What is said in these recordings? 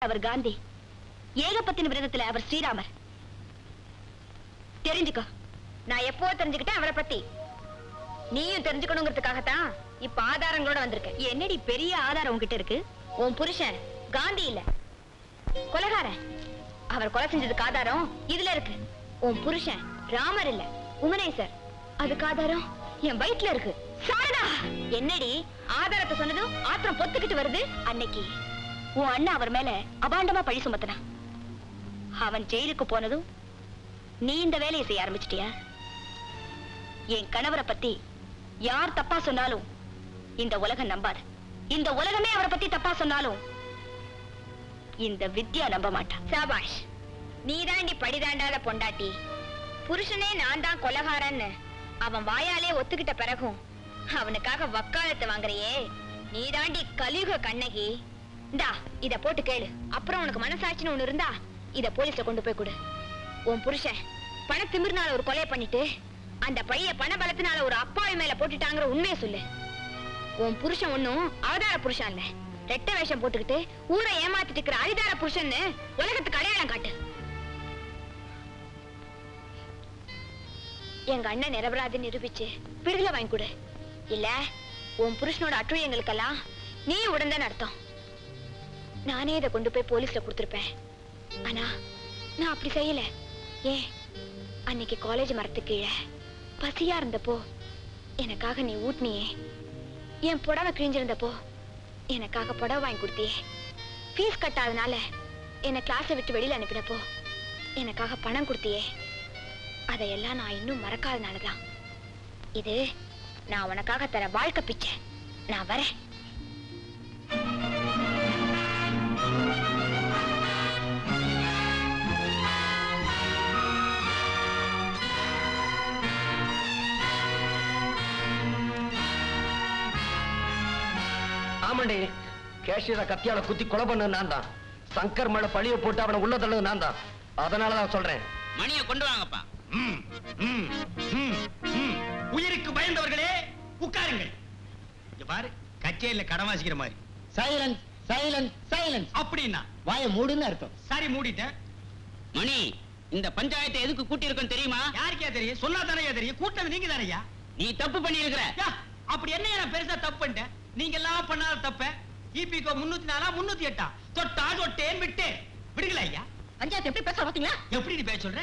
அவர் காந்தி, ஏகபத்தின விரதத்துல அவர் ஸ்ரீராமர். தெரிஞ்சுக்கோ. நான் எப்போ தெரிஞ்சுக்கிட்டேன் அவரை பத்தி. நீயும் தெரிஞ்சுக்கணுங்கிறதுக்காகத்தான் இப்ப ஆதாரங்களோட வந்திருக்க. என்னடி பெரிய ஆதாரம் உன்கிட்ட இருக்கு? உன் புருஷன் காந்தி இல்ல, கொலைகாரன். அவர் கொலை செஞ்சதுக்கு ஆதாரம் இதுல இருக்கு. உன் புருஷன் ராமர் இல்ல, உமனேசர். அதுக்கு ஆதாரம் என் வயிற்றுல இருக்கு. சாரதா, என்னடி ஆதாரத்தை சொன்னதும் ஆத்திரம் பொத்துக்கிட்டு வருது? அன்னைக்கு உன் அண்ணன் அவர் மேல அபாண்டமா பழி சுமத்தினான். அவன் ஜெயிலுக்கு போனதும் நீ இந்த வேலையை செய்ய ஆரம்பிச்சிட்டியா? என் கணவரை பத்தி யார் தப்பா சொன்னாலும் இந்த உலகம் நம்பாது. இந்த உலகமே அவரை பத்தி தப்பா சொன்னாலும் இந்த வித்யா நம்ப மாட்டான். சாபாஷ், நீ தாண்டி படிதாண்டாத பொண்டாட்டி. புருஷனே நான் தான் கொலைகாரன்னு அவன் வாயாலே ஒத்துக்கிட்ட பிறகும் அவனுக்காக வக்காலத்தை வாங்குறியே, நீ தாண்டி கலியுக கண்ணகி. இந்தா இத போட்டு கேளு. அப்புறம் உனக்கு மனசாட்சின்னு ஒண்ணு இருந்தா இத போலீஸ்ல கொண்டு போய் கொடு. உன் புருஷன் பண திமிர்னால ஒரு கொலை பண்ணிட்டு அந்த பைய பண பலத்தினால ஒரு அப்பாவி மேல போட்டுட்டாங்கிற உண்மையை சொல்லு. உன் புருஷன் ஒன்னும் அவதார புருஷன் இல்ல, ரெட்ட வேஷம் போட்டுக்கிட்டு ஊரை ஏமாத்திட்டு இருக்கிற அரிதார புருஷன்னு உலகத்துக்கு அடையாளம் காட்டு. எங்க அண்ணன் நிரபராதி நிரூபிச்சு விடுதலை வாங்கி கொடு. இல்ல உன் புருஷனோட அட்டுழியங்களுக்கெல்லாம் நீ உடன்தான் அர்த்தம். நானே இதை கொண்டு போய் போலீஸ்ல கொடுத்திருப்பேன். ஆனா நான் அப்படி செய்யல. ஏன், அன்னைக்கு காலேஜ் மரத்து கீழே பசியா இருந்தப்போ எனக்காக நீ ஊட்டினியே. என் புடவை கிழிஞ்சிருந்தப்போ எனக்காக புடவை வாங்கி கொடுத்தியே. ஃபீஸ் கட்டாதனால என்னை கிளாஸை விட்டு வெளியில அனுப்பினப்போ எனக்காக பணம் கொடுத்தியே. அதையெல்லாம் நான் இன்னும் மறக்காதனாலதான் இது நான் உனக்காக தர வாழ்க்கை பிச்சை. நான் வரேன். ஆமாண்டி, கேஷியரை கத்தியால குத்தி கொலை பண்ண நான் தான். சங்கர் மேல பழிய போட்டு அவனை உள்ள தள்ளது நான் தான். அதனாலதான் சொல்றேன். மணியை கொண்டு வாங்கப்பா. உயிருக்கு பயந்தவர்களே உட்காருங்கள். பாரு, கச்சேரியில கடன் வாசிக்கிற மாதிரி. சைலன்ஸ் சைலன்ஸ் சைலன்ஸ் அப்படின்னா வாய மூடுன்னு அர்த்தம். சரி, மூடிட்டேன். மணி, இந்த பஞ்சாயத்தை எதுக்கு கூட்டி இருக்கோம் தெரியுமா? யாருக்கே தெரியும்? சொன்னா தானே தெரியும். கூட்டது நீங்க தானையா. நீ தப்பு பண்ணி இருக்கிற. அப்படி என்ன நான் பெருசா தப்பு பண்ணிட்டேன்? நீங்க எல்லாம் பண்ணாத தப்ப இபிகோ 304 308 தொட்டா தொட்டேன் விட்டேன். விடுங்களா ஐயா? பஞ்சாயத்து எப்படி பேச பாத்தீங்களா? எப்படி நீ பேச சொல்ற?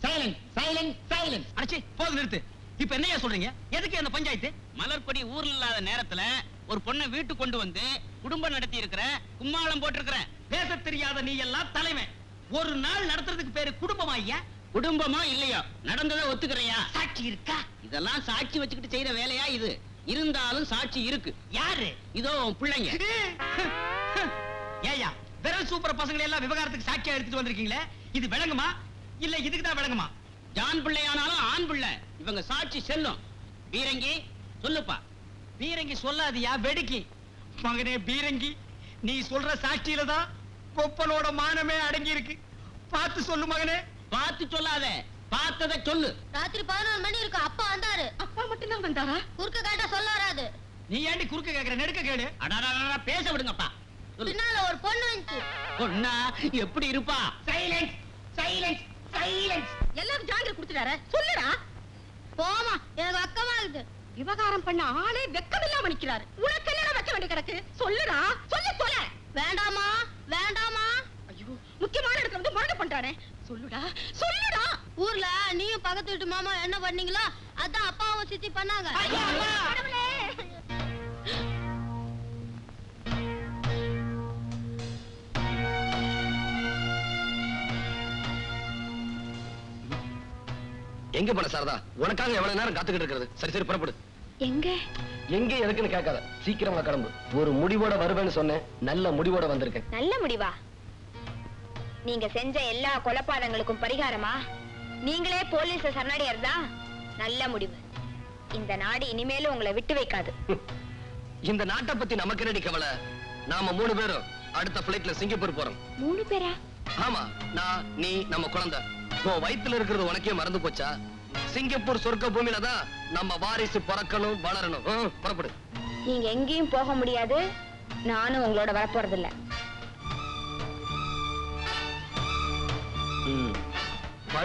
Silence silence silence. அடச்சி, போதும் நிறுத்து. இப்ப என்னையா சொல்றீங்க? எதுக்கு அந்த பஞ்சாயத்து? மலர்கொடி ஊர்ல இல்லாத நேரத்துல ஒரு பொண்ணை வீட்டுக்கு கொண்டு வந்து குடும்பம் நடத்தி இருக்கிற, கும்மாளம் போட்டிருக்கிற. பேச தெரியாத நீ எல்லாம் தலைவன். ஒரு நாள் நடத்துறதுக்கு பேரு குடும்பமா ஐயா? குடும்பமா இல்லையா, நடந்ததை ஒத்துக்கிறையா? சாட்சி இருக்கா? இதெல்லாம் சாட்சி வச்சுக்கிட்டு செய்யற வேலையா இது? இருந்தாலும் சாட்சி இருக்கு. யாரு? இதோ பிள்ளைங்க. ஏயா, விரல் சூப்பர் பசங்களை எல்லாம் விவகாரத்துக்கு சாட்சியா எடுத்துட்டு வந்திருக்கீங்களே, இது விளங்குமா இல்ல இதுக்கு தான் விளங்குமா? ஜான் பிள்ளையானாலும் ஆண் பிள்ளை, இவங்க சாட்சி செல்லும். பீரங்கி சொல்லுப்பா. பீரங்கி சொல்லாதியா, வெடுக்கி. மகனே பீரங்கி, நீ சொல்ற சாட்சியில தான் கொப்பனோட மானமே அடங்கி இருக்கு. பார்த்து சொல்லு மகனே. பார்த்து சொல்லாத, பார்த்ததை சொல்லு. ராத்திரி 11 மணி இருக்கு. அப்பா வந்தாரு. அப்பா மட்டும் தான் வந்தாரா? குறுக்க கேட்டா சொல்ல வராது. நீ ஏண்டி குறுக்க கேக்குற? நெடுக்க கேளு. அடடடடா, பேச விடுங்கப்பா. பின்னால ஒரு பொண்ணு வந்துச்சு. பொண்ணா? எப்படி இருப்பா? Silence silence silence. எல்லாரும் ஜாங்கிரி குடுத்துட்டாரு. சொல்லுடா. போமா, எனக்கு அக்கமா இருக்குது. விவகாரம் பண்ண ஆளே வெக்கமில்லாம நிக்கிறாரு. உனக்கு என்ன வைக்க வேண்டிய கிடக்கு? சொல்லுடா, சொல்லு சொல்ல. வேண்டாமா வேண்டாமா. ஐயோ, முக்கியமான இடத்துல வந்து முரண்டு பண்றானே. சொல்லுடா சொல்லுடா. ஊர்ல நீயும் பக்கத்து வீட்டு மாமா என்ன பண்ணீங்களோ அதான் அப்பாவும் சித்தி பண்ணாங்க. எங்க போன சாரதா? உனக்காக எவ்வளவு நேரம் காத்துக்கிட்டு இருக்கிறது? சரி சரி, புறப்படு. எங்க எங்க எதுக்குன்னு கேட்காத, சீக்கிரமா கிளம்பு. ஒரு முடிவோட வருவேன்னு சொன்னேன், நல்ல முடிவோட வந்திருக்கேன். நல்ல முடிவா? நீங்க செஞ்ச எல்லா கொலைபாதங்களுக்கும் பரிகாரமா நீங்களே போலீஸ் சரணடையறதா? நல்ல முடிவு. இந்த நாடு இனிமேலும் உங்களை விட்டு வைக்காது. இந்த நாட்டை பத்தி நமக்கு என்னடி கவலை? நாம 3 பேரும் அடுத்த பிளைட்ல சிங்கப்பூர் போறோம். 3 பேரா? ஆமா, நான், நீ, நம்ம குழந்தை. உன் வயித்துல இருக்கிறது உனக்கே மறந்து போச்சா? சிங்கப்பூர் சொர்க்க பூமியில தான் நம்ம வாரிசு பிறக்கணும், வளரணும். புறப்படு. நீங்க எங்கேயும் போக முடியாது. நானும் உங்களோட வரப்போறதில்ல.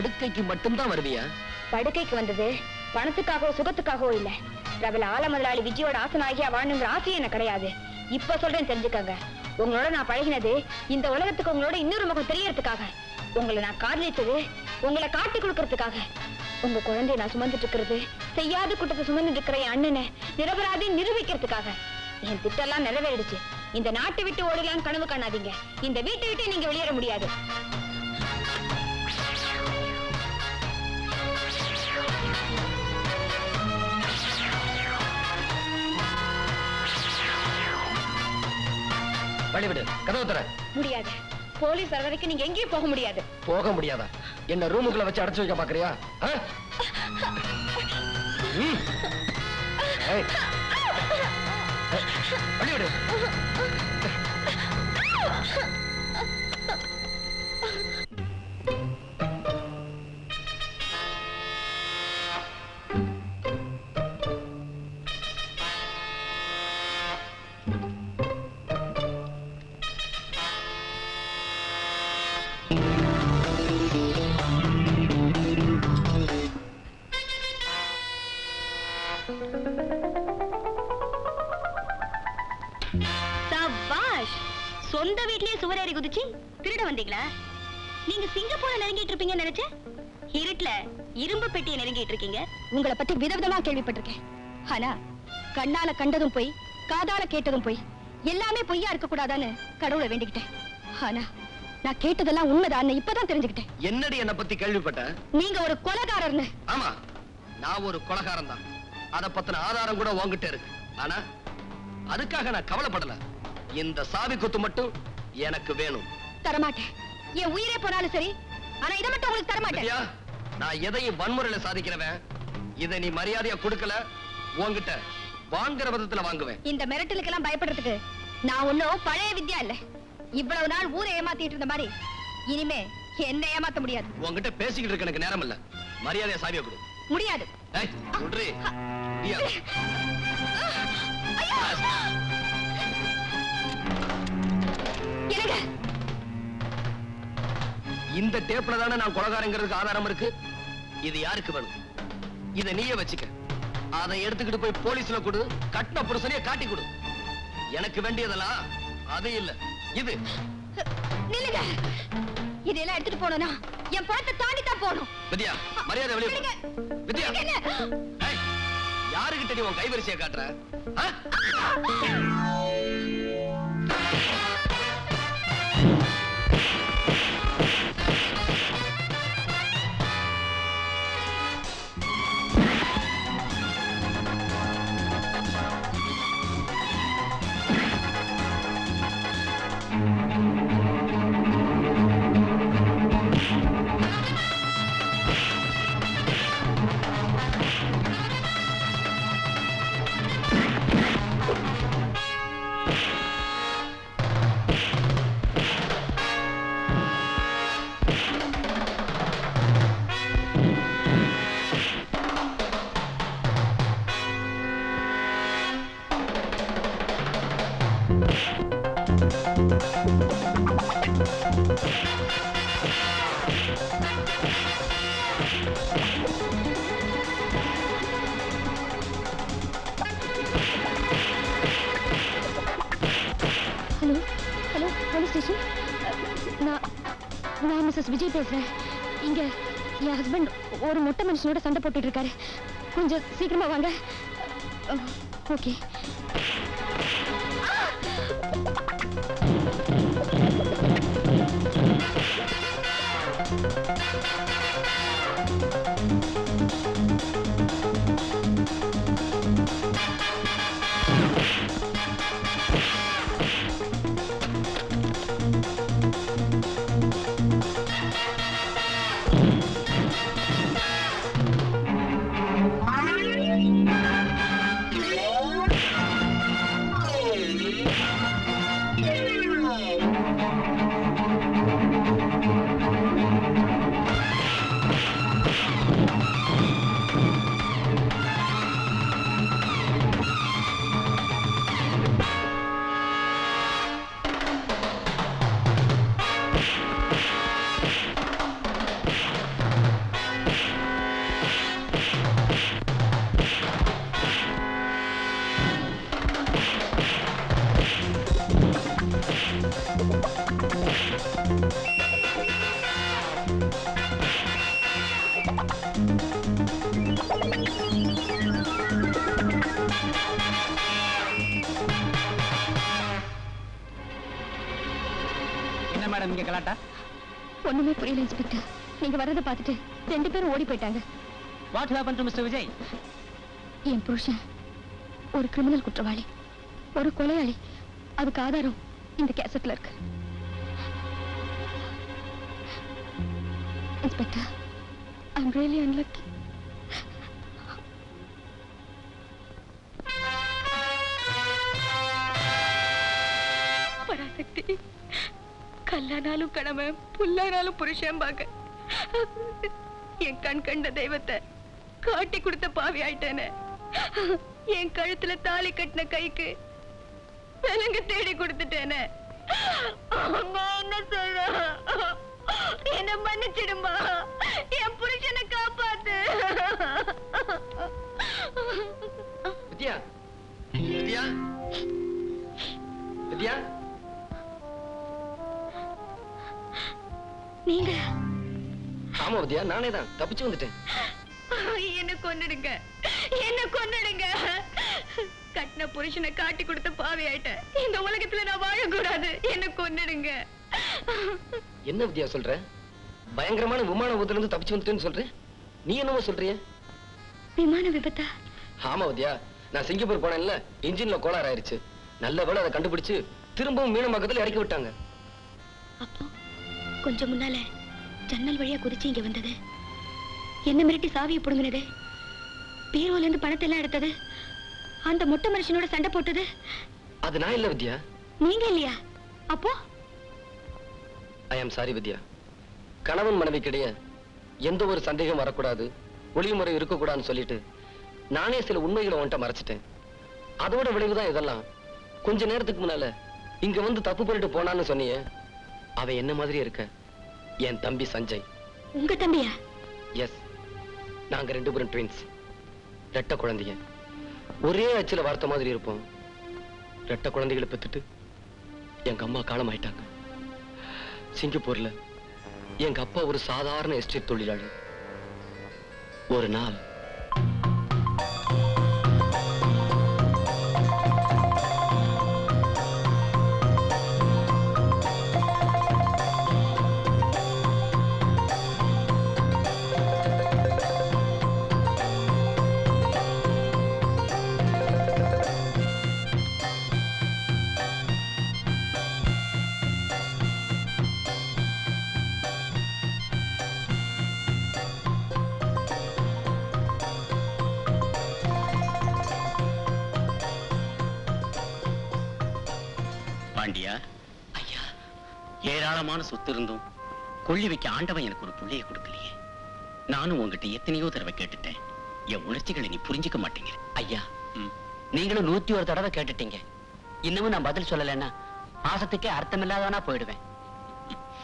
படுக்கைக்கு மட்டும்தான் வருவியா? படுக்கைக்கு வந்தது பணத்துக்காகவோ சுகத்துக்காகவோ இல்ல. பிரபல ஆல முதலாளி விஜயோட ஆசனாகியா வாழணுங்கிற ஆசையே எனக்கு கிடையாது. இப்ப சொல்றேன், தெரிஞ்சுக்கங்க. உங்களோட நான் பழகினது இந்த உலகத்துக்கு உங்களோட இன்னொரு முகம் தெரியறதுக்காக. உங்களை நான் காதலிச்சது உங்களை காட்டி கொடுக்கறதுக்காக. உங்க குழந்தைய நான் சுமந்துட்டு இருக்கிறது செய்யாத குற்றத்தை சுமந்து இருக்கிற என் அண்ணனை நிரபராதி நிரூபிக்கிறதுக்காக. என் திட்டெல்லாம் நிறைவேறிடுச்சு. இந்த நாட்டை விட்டு ஓடலான்னு கனவு காணாதீங்க. இந்த வீட்டை விட்டு நீங்க வெளியேற முடியாது. வழிவிடு, கதவு தர. முடியாது. போலீஸ் வர வரைக்கும் நீங்க எங்கேயும் போக முடியாது. போக முடியாதா? என்ன ரூமுக்குள்ள வச்சு அடைச்சு வைக்க பாக்குறியா? வழிவிடு. சபாஷ்! சொந்த வீட்லயே சுவரேறி குதிச்சு திருட வந்தீங்களா? நீங்க சிங்கப்பூரை நெருங்கிட்டு இருப்பீங்கன்னு நினைச்சேன். இருட்டுல இரும்பு பெட்டியை நெருங்கிட்டு இருக்கீங்க. உங்களை பத்தி விதவிதமா கேள்விப்பட்டிருக்கேன். ஆனா கண்ணால கண்டதும் போய், காதால கேட்டதும் போய், எல்லாமே பொய்யா இருக்க கூடாதான்னு கடவுளை வேண்டிக்கிட்டேன். ஆனா நான் கேட்டதெல்லாம் உண்மைதான் இப்பதான் தெரிஞ்சுக்கிட்டேன். என்னடி என்ன பத்தி கேள்விப்பட்ட? நீங்க ஒரு கொலைகாரர்னு. ஆமா, நான் ஒரு கொலைகாரன் தான். அத பத்தின ஆதாரம் கூட உன்கிட்ட இருக்கு. ஆனா அதுக்காக நான் கவலைப்படல. இந்த சாவி குத்து மட்டும் எனக்கு வேணும். தரமாட்டேன். என் உயிரே போனாலும் சரி, ஆனா இதை மட்டும் உங்களுக்கு தரமாட்டேன். வித்யா, நான் எதையும் வன்முறையில சாதிக்கிறவன். இதை நீ மரியாதையா கொடுக்கல, உன்கிட்ட வாங்குற விதத்துல வாங்குவேன். இந்த மிரட்டலுக்கெல்லாம் பயப்படுறதுக்கு நான் ஒன்னும் பழைய வித்யா இல்ல. இவ்வளவு நாள் ஊரை ஏமாத்திட்டு இருந்த மாதிரி இனிமே என்ன ஏமாத்த முடியாது. உன்கிட்ட பேசிக்கிட்டு இருக்க எனக்கு நேரம் இல்ல. மரியாதையா சாவியை கொடு. முடியாது. ஏய், விட்ரு. வித்யா. என்னங்க? இந்த டேப்ல தானே நான் கொலைகாரங்கிறதுக்கு ஆதாரம் இருக்கு. இது யாருக்கு வேணும்? இத நீயே வச்சுக்க. அதை எடுத்துக்கிட்டு போய் போலீஸ்ல கொடு. கட்டின புருஷனையே காட்டி கொடு. எனக்கு வேண்டியதெல்லாம் அது இல்ல, இது. நில்லுங்க. இதெல்லாம் எடுத்துட்டு போனா என் பணத்தை தாண்டி தான் போகணும். வித்யா, மரியாதை வெளியே போ. வித்யா, ஏய், யாருகிட்ட நீ உன் கைவரிசையை காட்டுற? ஆ? Hello hello, police station. நான் மிஸ்ஸஸ் விஜய் பேசுறேன். இங்க என் ஹஸ்பண்ட் ஒரு மொட்டை மனுஷனோட சண்டை போட்டுட்டு இருக்காரு. கொஞ்சம் சீக்கிரமா வாங்க. ஓகே. என்ன மேடம் இங்க கலாட்டா? ஒண்ணுமே புரியல இன்ஸ்பெக்டர். நீங்க வர்றதை பார்த்துட்டு 2 பேரும் ஓடி போயிட்டாங்க. What happen to Mister Vijay? என் புருஷன் ஒரு கிரிமினல் குற்றவாளி, ஒரு கொலையாளி. அதுக்கு ஆதாரம் இந்த கேசட்ல இருக்கு. Inspector, I am really unlucky. Parasakthi, கல்லானாலும் கடமை, புல்லானாலும் புருஷன் பாக்க என் கண் கண்ட தெய்வத்தை காட்டி கொடுத்த பாவி ஆயிட்டேனே. என் கழுத்துல தாலி கட்டின கைக்கு விலங்க தேடி கொடுத்துட்டேனே. அம்மா என்ன சொல்ற? என்ன மன்னிச்சிடுமா, என் புருஷனை காப்பாத்து. வித்யா, வித்யா, வித்யா, நீங்க? ஆமா வித்யா, நானே தான் தப்பிச்சு வந்துட்டேன். என்ன கொன்னுடுங்க, என்ன கொன்னுடுங்க. கட்டின புருஷனை காட்டி கொடுத்த பாவி ஆயிட்டேன். இந்த உலகத்துல நான் வாழக்கூடாது. என்ன கொன்னுடுங்க. என்ன வித்யா சொல்ற? பயங்கரமான விமான விபத்துல இருந்து தப்பிச்சு வந்துட்டேன்னு சொல்ற. நீ என்னவோ சொல்றிய? விமான விபத்தா? ஆமா வித்யா, நான் சிங்கப்பூர் போனேன்ல, இன்ஜின்ல கோளாறு ஆயிருச்சு. நல்ல வேளை அதை கண்டுபிடிச்சு திரும்பவும் மீனம்பாக்கத்துல இறக்கி விட்டாங்க. அப்போ கொஞ்சம் முன்னால ஜன்னல் வழியா குதிச்சு இங்க வந்தது, என்ன மிரட்டி சாவியை புடுங்கினது, பீரோல இருந்து பணத்தை எல்லாம் எடுத்தது, அந்த மொட்டை மனுஷனோட சண்டை போட்டது, அது நான் இல்ல வித்யா. நீங்க இல்லையா? அப்போ ஐ ஆம் சாரி வித்யா. கணவன் மனைவிக்கிடையே எந்த ஒரு சந்தேகம் வரக்கூடாது, ஒளிமுறை இருக்கக்கூடாதுன்னு சொல்லிட்டு நானே சில உண்மைகளை உன்கிட்ட மறைச்சிட்டேன். அதோட விளைவுதான் இதெல்லாம். கொஞ்ச நேரத்துக்கு முன்னால இங்க வந்து தப்பு பண்ணிட்டு போனான்னு சொன்னியே, அவன் என்ன மாதிரி இருக்க? என் தம்பி சஞ்சய். உங்க தம்பியா? எஸ், நாங்க 2 பேரும் ட்வின்ஸ், ரெட்ட குழந்தைங்க. ஒரே அச்சுல வார்த்தை மாதிரி இருப்போம். ரெட்ட குழந்தைகளை பெத்துட்டு எங்க அம்மா காலமாயிட்டாங்க. சிங்கப்பூர்ல எங்க அப்பா ஒரு சாதாரண எஸ்டேட் தொழிலாளி. ஒரு நாள் பாண்டியா, ஐயா, ஏராளமான சொத்து இருந்தும் கொள்ளி வைக்க ஆண்டவன் எனக்கு ஒரு புள்ளைய கொடுக்கலையே. நானும் உங்ககிட்ட எத்தனையோ தடவை கேட்டுட்டேன். என் உணர்ச்சிகளை நீ புரிஞ்சுக்க மாட்டேங்கிற. ஐயா, நீங்களும் 101 தடவை கேட்டுட்டீங்க. இன்னமும் நான் பதில் சொல்லலைன்னா பாசத்துக்கே அர்த்தமில்லாதவனா போயிடுவேன்.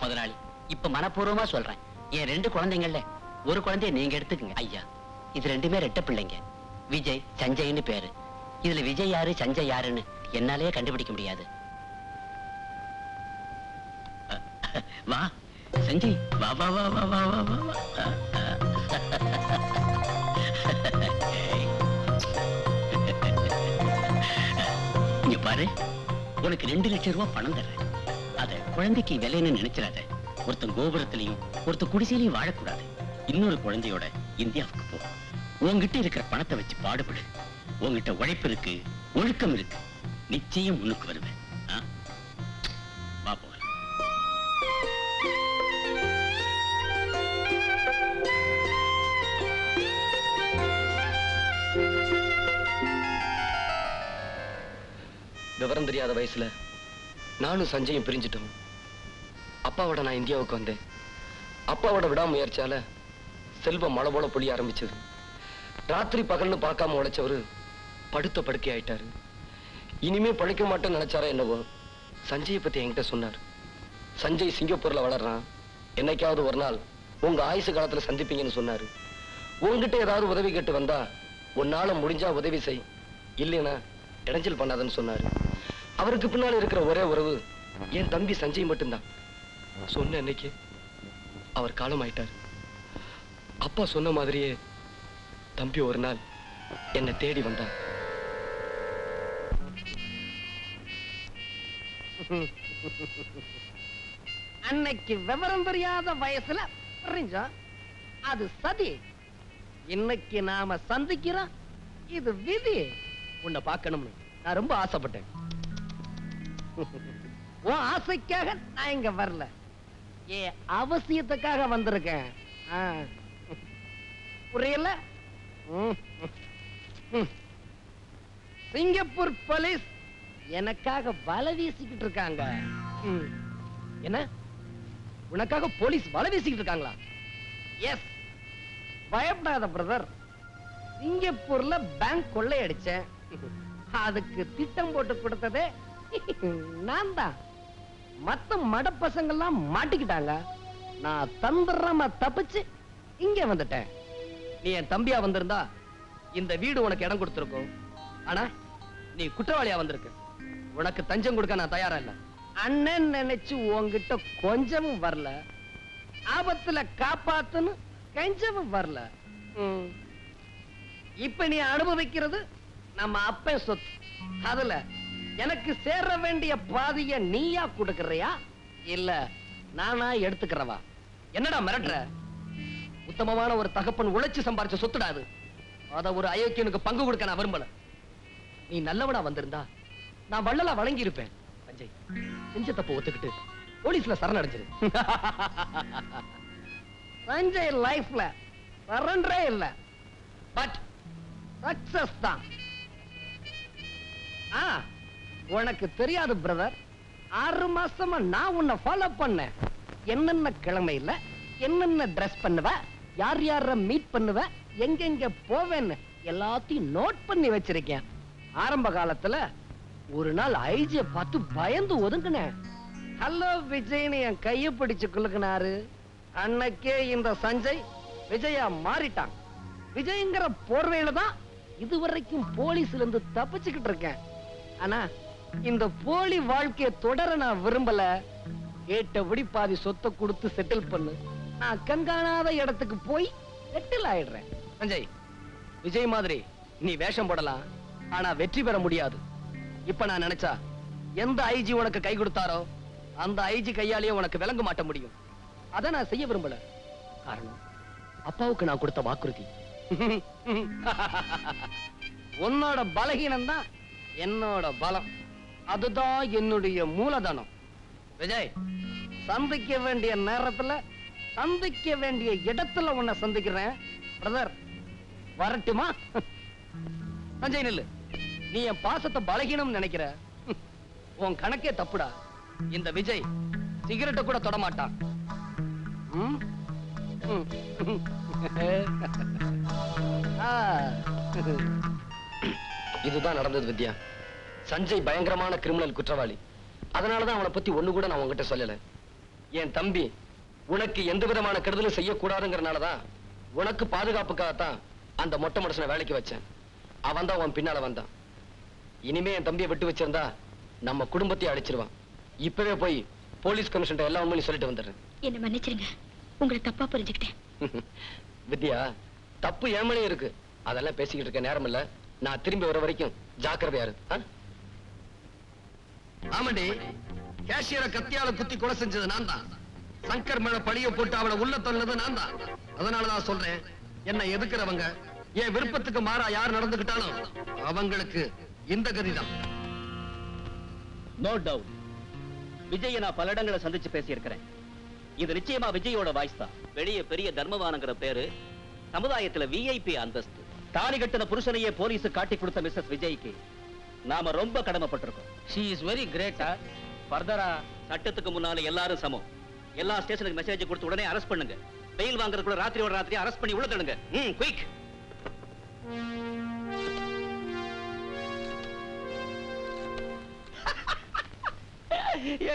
முதலாளி, இப்ப மனப்பூர்வமா சொல்றேன், என் 2 குழந்தைங்கள்ல ஒரு குழந்தைய நீங்க எடுத்துக்கங்க. ஐயா, இது 2மே ரெட்ட பிள்ளைங்க. விஜய், சஞ்சய்னு பேரு. இதுல விஜய் யாரு, சஞ்சய் யாருன்னு என்னாலேயே கண்டுபிடிக்க முடியாது. வா சஞ்சய், வா வா வா வா வா வா வா. இங்க பாரு, உனக்கு 2 லட்சம் ரூபாய் பணம் தர்றேன். அத குழந்தைக்கு விலைன்னு நினைச்சிடாத. ஒருத்தன் கோபுரத்திலையும் ஒருத்தன் குடிசையிலையும் வாழக்கூடாது. இன்னொரு குழந்தையோட இந்தியாவுக்கு போ. உன்கிட்ட இருக்கிற பணத்தை வச்சு பாடுபடு. உன்கிட்ட உழைப்பு இருக்கு, ஒழுக்கம் இருக்கு, நிச்சயம் முன்னுக்கு வருவேன். வா போகலாம். விவரம் தெரியாத வயசுல நானும் சஞ்சயும் பிரிஞ்சிட்டோம். அப்பாவோட நான் இந்தியாவுக்கு வந்தேன். அப்பாவோட விடாமுயற்சியால செல்வம் மழை போல பொழிய ஆரம்பிச்சது. ராத்திரி பகல்னு பார்க்காம உழைச்சவரு படுத்த படுக்கை ஆயிட்டாரு. இனிமே பழைக்க மாட்டேன்னு நினைச்சாரா என்னவோ, சஞ்சயை பத்தி என்கிட்ட சொன்னார். சஞ்சய் சிங்கப்பூர்ல வளர்றான், என்னைக்காவது ஒரு நாள் உங்க ஆயுசு காலத்துல சந்திப்பீங்கன்னு சொன்னாரு. உங்ககிட்ட ஏதாவது உதவி கேட்டு வந்தா உன்னால முடிஞ்சா உதவி செய், இல்லைன்னா இடைஞ்சல் பண்ணாதன்னு சொன்னாரு. அவருக்கு பின்னால இருக்கிற ஒரே உறவு என் தம்பி சஞ்சய் மட்டும்தான். சொன்ன அன்னைக்கு அவர் காலம் ஆயிட்டார். அப்பா சொன்ன மாதிரியே தம்பி ஒரு நாள் என்னை தேடி வந்தான். அன்னைக்கு விவரம் தெரியாத வயசுல புரிஞ்சோம், அது சதி. இன்னைக்கு நாம சந்திக்கிறோம், இது விதி. உன்னை பார்க்கணும்னு நான் ரொம்ப ஆசைப்பட்டேன். உன் ஆசைக்காக நான் இங்க வரல, ஏ அவசியத்துக்காக வந்திருக்கேன். புரியல? சிங்கப்பூர் போலீஸ் எனக்காக வலை வீசிக்கிட்டு இருக்காங்க. என்ன, உனக்காக போலீஸ் வலை வீசிக்கிட்டு இருக்காங்களா? எஸ். பயப்படாத பிரதர். சிங்கப்பூர்ல பேங்க் கொள்ளையடிச்சேன். அதுக்கு திட்டம் போட்டு கொடுத்ததே நான் தான். மத்த மட பசங்க எல்லாம் மாட்டிக்கிட்டாங்க. நான் தந்திரமா தப்பிச்சு இங்க வந்துட்டேன். நீ என் தம்பியா வந்திருந்தா இந்த வீடு உனக்கு இடம் கொடுத்திருக்கும். ஆனா நீ குற்றவாளியா வந்திருக்க. உனக்கு தஞ்சம் கொடுக்க நான் தயாரா இல்ல. அண்ணன் நினைச்சு உன்கிட்ட கொஞ்சமும் வரல, ஆபத்துல காப்பாத்துன்னு கஞ்சமும் வரல. இப்ப நீ அனுபவிக்கிறது நம்ம அப்பன் சொத்து. அதுல எனக்கு சேர வேண்டிய பாதிய நீயா கொடுக்கறியா இல்ல நானா எடுத்துக்கிறவா? என்னடா மிரட்டுற? உத்தமமான ஒரு தகப்பன் உழைச்சு சம்பாரிச்ச சொத்துடாது. அத ஒரு அயோக்கியனுக்கு பங்கு கொடுக்க நான் விரும்பல. நீ நல்லவனா வந்திருந்தா நான் வள்ளலா வழங்கி இருப்பேன். சஞ்சய், செஞ்ச தப்பு ஒத்துக்கிட்டு போலீஸ்ல சரணடைஞ்சிரு. சஞ்சய் லைஃப்ல சரண்டரே இல்ல, பட் சக்சஸ் தான். உனக்கு தெரியாது பிரதர், 6 மாசமா நான் உன்னை ஃபாலோ பண்ணேன். என்னென்ன கிழமையில என்னென்ன ட்ரெஸ் பண்ணுவ, யார் யார மீட் பண்ணுவ, எங்கெங்க போவேன்னு எல்லாத்தையும் நோட் பண்ணி வச்சிருக்கேன். ஆரம்ப காலத்துல ஒரு நாள் ஐஜிய பார்த்து பயந்து ஒதுங்கினேன். ஹலோ விஜய்னு என் கைய பிடிச்சு குலுக்குனாரு. அன்னைக்கே இந்த சஞ்சய் விஜயா மாறிட்டான். விஜய்ங்கிற போர்வையில தான் இதுவரைக்கும் போலீஸ்ல இருந்து தப்பிச்சுக்கிட்டு இருக்கேன். ஆனா இந்த போலி வாழ்க்கையை தொடர நான் விரும்பல. கேட்டபடி பாதி சொத்தை கொடுத்து செட்டில் பண்ணு, நான் கண்காணாத இடத்துக்கு போய் செட்டில் ஆயிடுறேன். சஞ்சய், விஜய் மாதிரி நீ வேஷம் போடலாம், ஆனா வெற்றி பெற முடியாது. இப்ப நான் நினைச்சா எந்த ஐஜி உனக்கு கை கொடுத்தாரோ அந்த ஐஜி கையாலேயே உனக்கு விளங்க மாட்ட முடியும். அத நான் செய்ய விரும்பல. காரணம், அப்பாவுக்கு நான் கொடுத்த வாக்குறுதி. உன்னோட பலகீனம் தான் என்னோட பலம். அதுதான் என்னுடைய மூலதனம். விஜய், சந்திக்க வேண்டிய நேரத்துல சந்திக்க வேண்டிய இடத்துல உன்னை சந்திக்கிறேன். பிரதர், வரட்டுமா? சஞ்சய் நில்லு. நீ என் பாசத்தை பலகீனம் நினைக்கிற. உன் கணக்கே தப்புடா. இந்த விஜய் சிகரெட்டை கூட தொட மாட்டான். இதுதான் நடந்தது வித்யா. சஞ்சய் பயங்கரமான கிரிமினல் குற்றவாளி. அதனாலதான் அவனை பத்தி ஒண்ணு கூட நான் உங்ககிட்ட சொல்லல. என் தம்பி உனக்கு எந்த விதமான கெடுதலும் செய்யக்கூடாதுங்கிறனாலதான் உனக்கு பாதுகாப்புக்காகத்தான் அந்த மொட்டை மனுஷனை வேலைக்கு வச்சேன். அவன் தான் உன் பின்னால வந்தான். இனிமே என் தம்பியை விட்டு வச்சிருந்தா நம்ம குடும்பத்தையே அழிச்சிருவான். இப்பவே போய் போலீஸ் கமிஷனர் எல்லா உண்மையும் சொல்லிட்டு வந்துடுறேன். என்ன மன்னிச்சிருங்க, உங்களை தப்பா புரிஞ்சுக்கிட்டேன். வித்யா, தப்பு ஏமலையும் இருக்கு. அதெல்லாம் பேசிக்கிட்டு இருக்க நேரம் இல்ல. நான் திரும்பி வர வரைக்கும் ஜாக்கிரதையா இரு. ஆமாண்டி, கேஷியரை கத்தியால குத்தி கொலை செஞ்சது நான் தான். சங்கர் மேல பழிய போட்டு அவளை உள்ள தள்ளது நான் தான். அதனாலதான் சொல்றேன், என்னை எதுக்குறவங்க என் விருப்பத்துக்கு மாறா யார் நடந்துகிட்டாலும் அவங்களுக்கு இந்த கதிதான். No doubt. விஜய நான் பல இடங்களை சந்திச்சு பேசியிருக்கிறேன். இது நிச்சயமா விஜயோட வாய்ஸ் தான். வெளியே பெரிய தர்மவானங்கிற பேரு, சமுதாயத்துல விஐபி அந்தஸ்து. தாலி கட்டின புருஷனையே போலீஸ் காட்டி கொடுத்த மிஸ்ஸஸ் விஜய்க்கு நாம ரொம்ப கடமைப்பட்டிருக்கோம். She is very great. ஃபர்தரா சட்டத்துக்கு முன்னால எல்லாரும் சமம். எல்லா ஸ்டேஷனுக்கு மெசேஜ் கொடுத்து உடனே அரெஸ்ட் பண்ணுங்க. பெயில் வாங்குறதுக்குள்ள ராத்திரியோட ராத்திரி அரெஸ்ட் பண்ணி உள்ள தள்ளுங்க. குயிக்.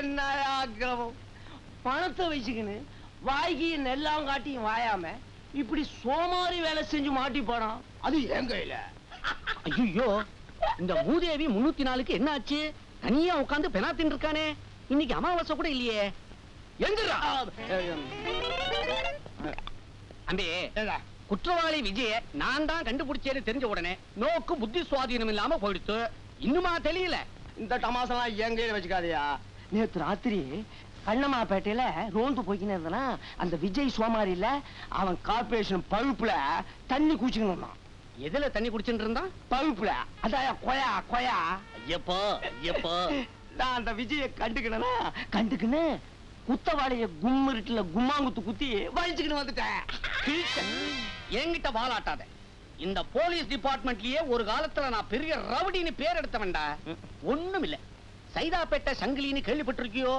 என்ன ஆக்கிரமம்! பணத்தை வச்சுக்கின்னு வாய்க்கு நெல்லாம் காட்டியும் வாயாம இப்படி சோமாரி வேலை செஞ்சு மாட்டி போறான். அது என் கையில. ஐயோ, இந்த மூதேவி 304க்கு என்ன ஆச்சு? தனியா உட்கார்ந்து பெனாத்தின் இருக்கானே. இன்னைக்கு அமாவாசை கூட இல்லையே. எந்திரா. அம்பி, குற்றவாளி விஜய நான் தான் கண்டுபிடிச்சேன்னு தெரிஞ்ச உடனே நோக்கு புத்தி சுவாதீனம் இல்லாம போயிடுத்து. இன்னுமா தெரியல? இந்த டமாசெல்லாம் என் கையில வச்சுக்காதயா. நேத்து ராத்திரி கண்ணம்மாப்பேட்டையில ரோந்து போய்க்கின்னு இருந்தானா, அந்த விஜய் சோமாரியில அவன் கார்பரேஷன் பழுப்புல தண்ணி குடிச்சுக்கணும் இருந்தான். எதுல தண்ணி குடிச்சுட்டு இருந்தான்? பழுப்புல. அதான் கொயா கொயா. ஐயப்பா ஐயப்பா. நான் அந்த விஜய கண்டுக்குன்னு குத்தவாளிய கும்மிருட்டுல கும்மாங்குத்து குத்தி வலிச்சுக்கிட்டு வந்துட்டேன். என்கிட்ட வாலாட்டாத. இந்த போலீஸ் டிபார்ட்மெண்ட்லயே ஒரு காலத்துல நான் பெரிய ரவுடின்னு பேர் எடுத்தவன்டா. ஒண்ணும் இல்ல. சைதாப்பேட்டை சங்கிலின்னு கேள்விப்பட்டிருக்கியோ?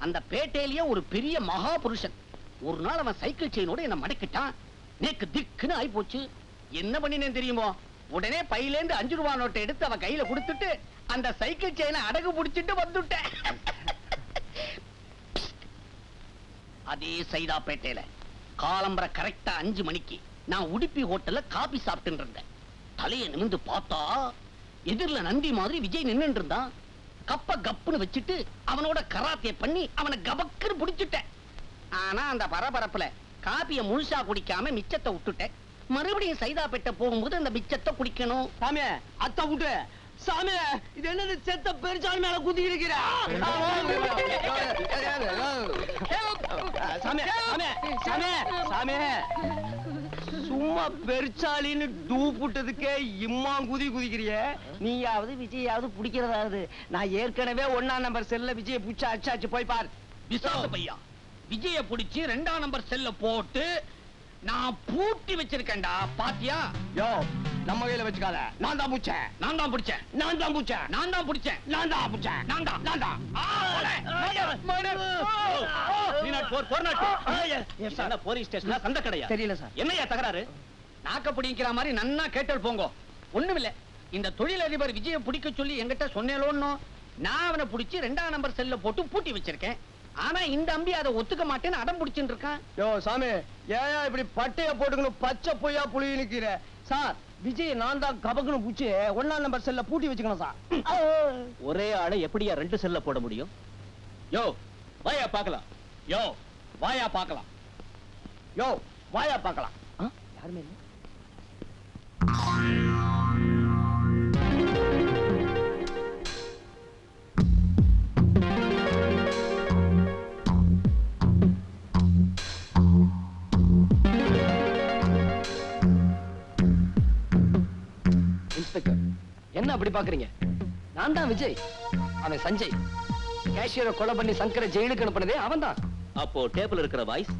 அந்த பேட்டையிலேயே ஒரு பெரிய மகா புருஷன். ஒரு நாள் அவன் சைக்கிள் செயினோட என்ன மடக்கிட்டான். நேக்கு திக்குன்னு ஆயி போச்சு. என்ன பண்ணினேன் தெரியுமோ? உடனே பையிலேந்து 5 ரூபாய் நோட்டை எடுத்து அவன் கையில கொடுத்துட்டு அந்த சைக்கிள் செயினை அடகு புடிச்சிட்டு வந்துட்டேன். அதே சைதாப்பேட்டையில காலம்பர கரெக்டா 5 மணிக்கு நான் உடுப்பி ஹோட்டல்ல காபி சாப்பிட்டு இருந்தேன். தலையை நிமிர்ந்து பார்த்தா எதிரில நந்தி மாதிரி விஜய் நின்று இருந்தான். கப்ப கப்புன்னு வச்சுட்டு அவனோட கராத்திய பண்ணி அவனை கபக்குன்னு புடிச்சுட்டேன். ஆனா அந்த பரபரப்புல காபிய முழுசா குடிக்காம மிச்சத்தை விட்டுட்டேன். மறுபடியும் சைதாப்பேட்டை போகும்போது அந்த மிச்சத்தை குடிக்கணும். சாமி அத்தை விட்டு. சாமி இது என்னது செத்த பெருச்சாலி மேல குதி இருக்கிற? சாமி சாமி சாமி சாமி சும்மா பெருச்சாலின்னு டூ புட்டதுக்கே இம்மா குதிக்கிறிய. நீயாவது விஜயாவது பிடிக்கிறதாவது. நான் ஏற்கனவே 1ஆம் நம்பர் செல்ல விஜய புடிச்சா அச்சாச்சு. போய் பார். விசாச பையா, விஜய புடிச்சு 2ஆம் நம்பர் செல்ல போட்டு நான் பூட்டி வச்சிருக்கேன்டா. பாத்தியா? யோ நம்ம கையில வச்சுக்காத. நான் தான் புடிச்சேன். நான் தான் பிடிச்சேன். நான் தான் புடிச்சேன். நான் தான் பிடிச்சேன். நான் தான் புடிச்சேன். நான் தான். நான் தான். போலீஸ் ஸ்டேஷன்ல சந்த கடையா? தெரியல சார். என்னையா தகராறு? நாக்க பிடிக்கிற மாதிரி நன்னா கேட்டல் போங்க. ஒண்ணுமில்ல. இந்த தொழிலதிபர் விஜய பிடிக்க சொல்லி என்கிட்ட சொன்னேலோன்னு நான் அவனை பிடிச்சி 2ஆம் நம்பர் செல்ல போட்டு பூட்டி வச்சிருக்கேன். ஆனா இந்த அம்பி அதை ஒத்துக்க மாட்டேன்னு அடம் பிடிச்சுட்டு இருக்கான். யோ சாமி ஏயா இப்படி பட்டைய போட்டுக்கணும் பச்சை பொய்யா புளி நிக்கிற? சார் விஜய் நான் தான் கபக்குன்னு பூச்சி 1ஆம் நம்பர் செல்ல பூட்டி வச்சுக்கணும் சார். ஒரே ஆளை எப்படியா 2 செல்ல போட முடியும்? யோ வாயா பார்க்கலாம். யோ வாயா பார்க்கலாம். யோ வாயா பார்க்கலாம். யாருமே இல்லை. இன்ஸ்பெக்டர் என்ன அப்படி பாக்குறீங்க? நான் தான் விஜய். அவன் சஞ்சய். கேஷியரை கொலை பண்ணி சங்கரை ஜெயிலுக்கு அனுப்பினதே அவன் தான். அப்போ டேபிள் இருக்கிற வாய்ஸ்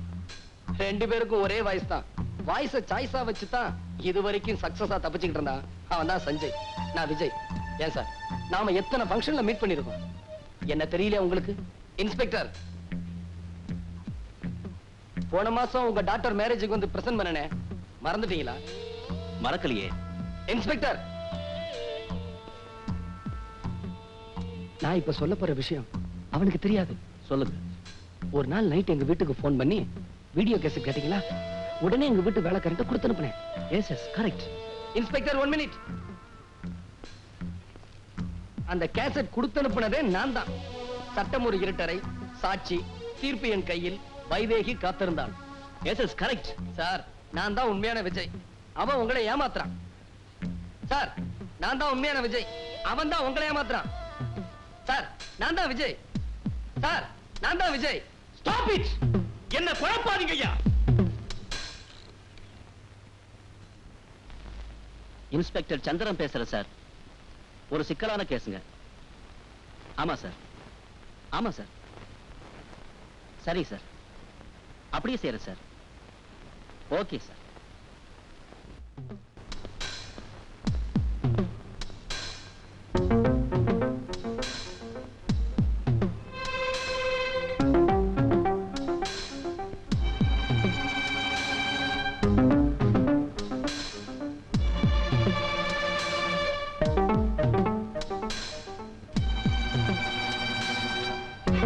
2 பேருக்கும் ஒரே வாய்ஸ் தான். வாய்ஸ சாய்ஸா வச்சுதான் இது வரைக்கும் சக்சஸா தப்பிச்சுக்கிட்டு இருந்தான். அவன் தான் சஞ்சய், நான் விஜய். ஏன் சார் நாம எத்தனை ஃபங்க்ஷன்ல மீட் பண்ணிருக்கோம். என்ன தெரியல உங்களுக்கு? இன்ஸ்பெக்டர் போன மாசம் உங்க டாக்டர் மேரேஜுக்கு வந்து பிரசன்ட் பண்ணனே, மறந்துட்டீங்களா? மறக்கலையே. இன்ஸ்பெக்டர் நான் இப்ப சொல்ல போற விஷயம் அவனுக்கு தெரியாது. சொல்லுங்க. ஒரு நாள் நைட் எங்க வீட்டுக்கு போன் பண்ணி வீடியோ கேசட் கேட்டீங்களா? உடனே எங்க வீட்டு வேலைக்காரன்ட்ட கொடுத்து அனுப்புனேன். Yes yes correct. Inspector 1 minute. அந்த கேசட் கொடுத்து அனுப்புனதே நான் தான். சட்டம் ஒரு இருட்டறை, சாட்சி, தீர்ப்பு என் கையில், வைதேகி காத்திருந்தான். S yes correct. சார் நான் தான் உண்மையான விஜய். அவன் உங்களை ஏமாத்துறான். சார் நான் தான் உண்மையான விஜய். அவன் தான் உங்களை ஏமாத்துறான். சார் நான் தான் விஜய். சார் நான் தான் விஜய். Stop it. என்ன குழப்பாதீங்க ஐயா. இன்ஸ்பெக்டர் சந்திரன் பேசுறேன் சார். ஒரு சிக்கலான கேஸுங்க. ஆமா சார். ஆமா சார். சரி சார். அப்படியே செய்யறேன் sir. Okay sir.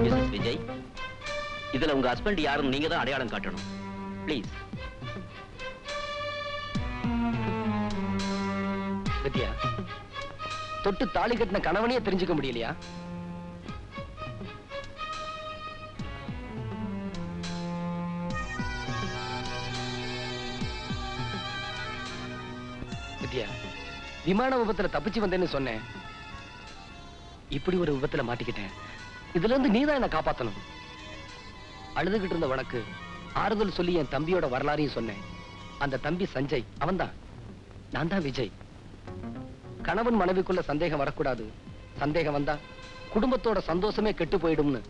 Mrs Vijay, இதுல உங்க ஹஸ்பண்ட் யாரும் நீங்க தான் அடையாளம் காட்டணும். ப்ளீஸ். வித்யா தொட்டு தாலி கட்டின கணவனையே தெரிஞ்சுக்க முடியலையா? வித்யா, விமான விபத்துல தப்பிச்சு வந்தேன்னு சொன்னேன். இப்படி ஒரு விபத்துல மாட்டிக்கிட்டேன். இதுல இருந்து நீதான் என்ன காப்பாத்தணும். அழுதுகிட்டு இருந்த உனக்கு ஆறுதல் சொல்லி என் தம்பியோட வரலாறையும் சொன்னேன். அந்த தம்பி சஞ்சய், அவன்தான். நான் தான் விஜய். கணவன் மனைவிக்குள்ள சந்தேகம் வரக்கூடாது. சந்தேகம் வந்தா குடும்பத்தோட சந்தோஷமே கெட்டு போயிடும்னு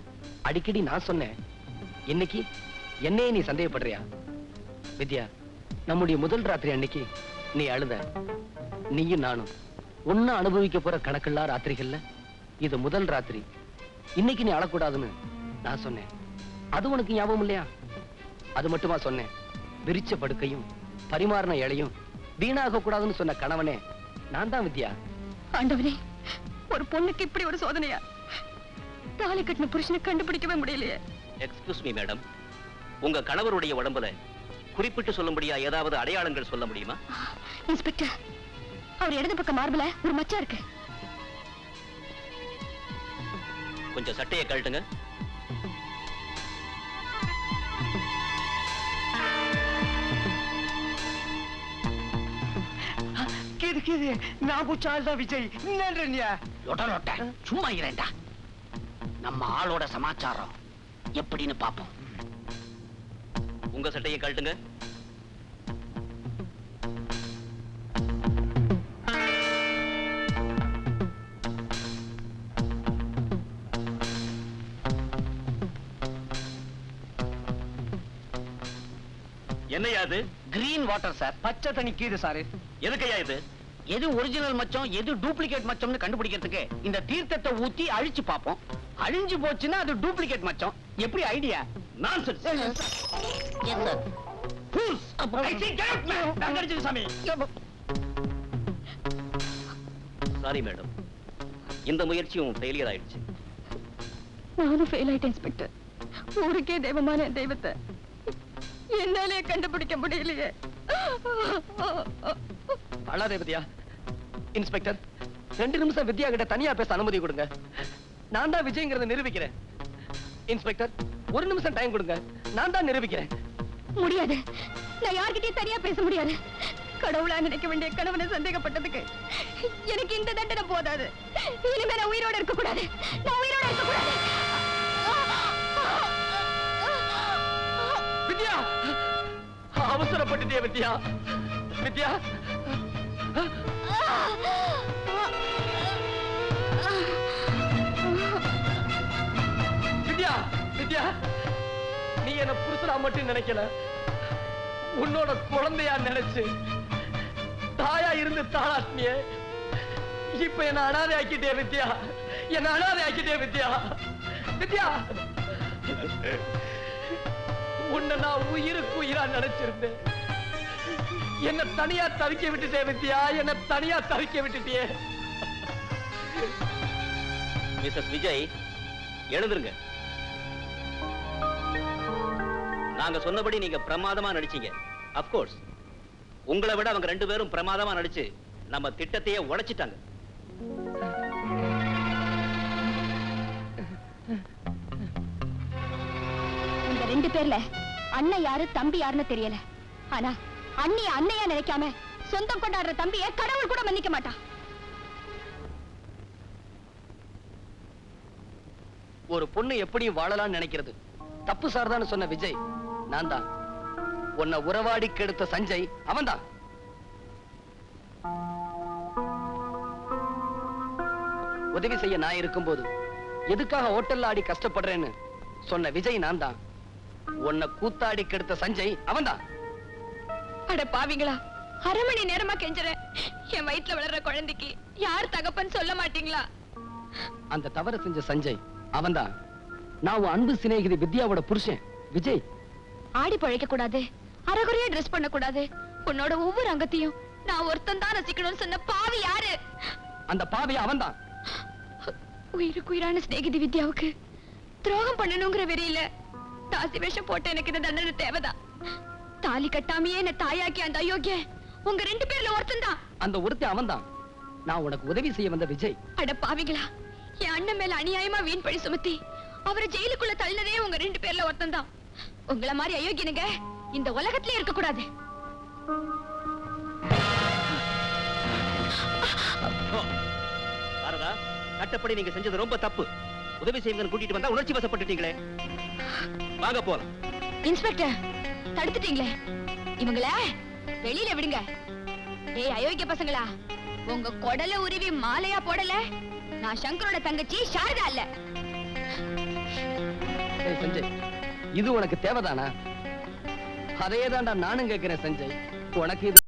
அடிக்கடி நான் சொன்னேன். இன்னைக்கு என்னையே நீ சந்தேகப்படுறியா? வித்யா, நம்முடைய முதல் ராத்திரி அன்னைக்கு நீ அழுத. நீயும் நானும் ஒன்னா அனுபவிக்க போற கணக்கில்லா ராத்திரிகள்ல இது முதல் ராத்திரி. இன்னைக்கு நீ அழக்கூடாதுன்னு நான் சொன்னேன். அது உனக்கு ஞாபகம் இல்லையா? அது மட்டுமா சொன்னேன்? விரிச்ச படுக்கையும் பரிமாறின இலையும் வீணாக கூடாதுன்னு சொன்ன கணவனே நான் தான் வித்யா. ஆண்டவனே, ஒரு பொண்ணுக்கு இப்படி ஒரு சோதனையா? தாலி கட்டின புருஷனை கண்டுபிடிக்கவே முடியலையே. எக்ஸ்கியூஸ் மீ மேடம், உங்க கணவருடைய உடம்புல குறிப்பிட்டு சொல்லும்படியா ஏதாவது அடையாளங்கள் சொல்ல முடியுமா? இன்ஸ்பெக்டர், அவர் இடது பக்கம் மார்புல ஒரு மச்சம் இருக்கு. கொஞ்சம் சட்டையை கழட்டுங்க. நான் விஜய். சும்மா இரண்டா, நம்ம ஆளோட சமாச்சாரம் எப்படின்னு பாப்போம். உங்க சட்டையை கழட்டுங்க. என்னையா இது? Green water sir. பச்சை தண்ணி கீது சார். எதுக்கையா இது? எது ஒரிஜினல் மச்சம் எது டூப்ளிகேட் மச்சம்னு கண்டுபிடிக்கிறதுக்கு இந்த தீர்த்தத்தை ஊத்தி அழிச்சு பாப்போம். அழிஞ்சு போச்சுன்னா அது டூப்ளிகேட் மச்சம். எப்படி idea? Nonsense. Yes sir. Fools! I say get out, man! தங்கடிச்சு சாமி. சாரி மேடம், இந்த முயற்சியும் ஃபெயிலியர் ஆயிடுச்சு. நானும் ஃபெயில் ஆயிட்டேன் இன்ஸ்பெக்டர். ஊருக்கே தெய்வமான தெய்வத்தை என்னாலே கண்டுபிடிக்க முடியலையே. அழாதே வித்யா. இன்ஸ்பெக்டர், 2 நிமிஷம் வித்யா கிட்ட தனியா பேச அனுமதி கொடுங்க. நான் தான் விஜய்ங்கிறத நிரூபிக்கிறேன். இன்ஸ்பெக்டர், 1 நிமிஷம் டைம் கொடுங்க. நான் தான் நிரூபிக்கிறேன். முடியாது. நான் யார்கிட்டயும் தனியா பேச முடியாது. கடவுளா நினைக்க வேண்டிய கணவனை சந்தேகப்பட்டதுக்கு எனக்கு இந்த தண்டனை போதாது. இனிமே நான் உயிரோட இருக்க கூடாது. நான் உயிரோட இருக்க கூடாது. வித்யா, அவசரப்பட்டுட்டே வித்யா. வித்யா, வித்யா, வித்யா, நீ என்ன புருஷனா மட்டும் நினைக்கல, உன்னோட குழந்தையா நினைச்சு தாயா இருந்து தாளாட்டினிய. இப்ப என்ன அனாதை ஆக்கிட்டே வித்யா. என்ன அனாதை ஆக்கிட்டே வித்யா. வித்யா, உன்னை நான் உயிருக்கு உயிரா நினைச்சிருந்தேன். என்ன தனியா தவிக்க விட்டுட்டே வித்யா. என்ன தனியா தவிக்க விட்டுட்டியே. மிஸ்ஸஸ் விஜய், எழுந்துருங்க. நாங்க சொன்னபடி நீங்க பிரமாதமா நடிச்சீங்க. ஆஃப் கோர்ஸ், உங்களை விட அவங்க 2 பேரும் பிரமாதமா நடிச்சு நம்ம திட்டத்தையே உடைச்சிட்டாங்க. இந்த 2 பேர்ல அண்ணன் யாரு தம்பி யாருன்னு தெரியல. ஆனா அண்ணிய அண்ணையா நினைக்காம சொந்தம் கொண்டாடுற தம்பிய கடவுள் கூட மன்னிக்க மாட்டான். ஒரு பொண்ணு எப்படியும் வாழலாம்னு நினைக்கிறது தப்பு சார்தான்னு சொன்ன விஜய் நான் தான். உன்னை உறவாடி கெடுத்த சஞ்சய் அவன்தான். உதவி செய்ய நான் இருக்கும்போது எதுக்காக ஹோட்டல்ல ஆடி கஷ்டப்படுறேன்னு சொன்ன விஜய் நான் தான். உன்னை கூத்தாடி கெடுத்த சஞ்சய் அவன்தான். அட பாவிங்களா, 1/2 மணி நேரமா கெஞ்சறேன். என் வயிற்றுல வளர்ற குழந்தைக்கு யார் தகப்பன் சொல்ல மாட்டீங்களா? அந்த தவறு செஞ்ச சஞ்சய் அவன்தான். நான் உன் அன்பு சிநேகிதி வித்யாவோட புருஷன் விஜய். ஆடி பழைக்க கூடாது, அரைகுறையா ட்ரெஸ் பண்ண கூடாது, உன்னோட ஒவ்வொரு அங்கத்தையும் நான் ஒருத்தன் தான் ரசிக்கணும்னு சொன்ன பாவி யாரு? அந்த பாவி அவன்தான். உயிருக்கு உயிரான சிநேகிதி வித்யாவுக்கு துரோகம் பண்ணணுங்கிற வெறியில தாசி வேஷம் போட்டு எனக்கு இந்த தண்டனை தேவைதான். தாலி கட்டாமையே என்ன தாயாக்கி அந்த அயோக்கிய உங்க 2 பேர்ல ஒருத்தன் தான். அந்த ஒருத்தன் அவன்தான். நான் உனக்கு உதவி செய்ய வந்த விஜய். அட பாவிங்களா, என் அண்ணன் மேல அநியாயமா வீண் பழி சுமத்தி அவரை ஜெயிலுக்குள்ள தள்ளினதே உங்க 2 பேர்ல ஒருத்தன் தான். உங்கள மாதிரி அயோக்கியனுங்க இந்த உலகத்திலே இருக்க கூடாது. சட்டப்படி நீங்க செஞ்சது ரொம்ப தப்பு. உதவி செய்யுங்கன்னு கூட்டிட்டு வந்தா உணர்ச்சி வசப்பட்டுட்டீங்களே. வாங்க போலாம். இன்ஸ்பெக்டர் தடுத்துட்டீங்களே, இவங்கள வெளியில விடுங்க. ஏய் அயோக்கிய பசங்களா, உங்க கொடல உருவி மாலையா போடல. நான் சங்கரோட தங்கச்சி சாரதா இல்ல. ஏய் சஞ்சய், இது உனக்கு தேவைதானா? அதே தான்டா நானும் கேட்கிறேன் சஞ்சய். உனக்கு இது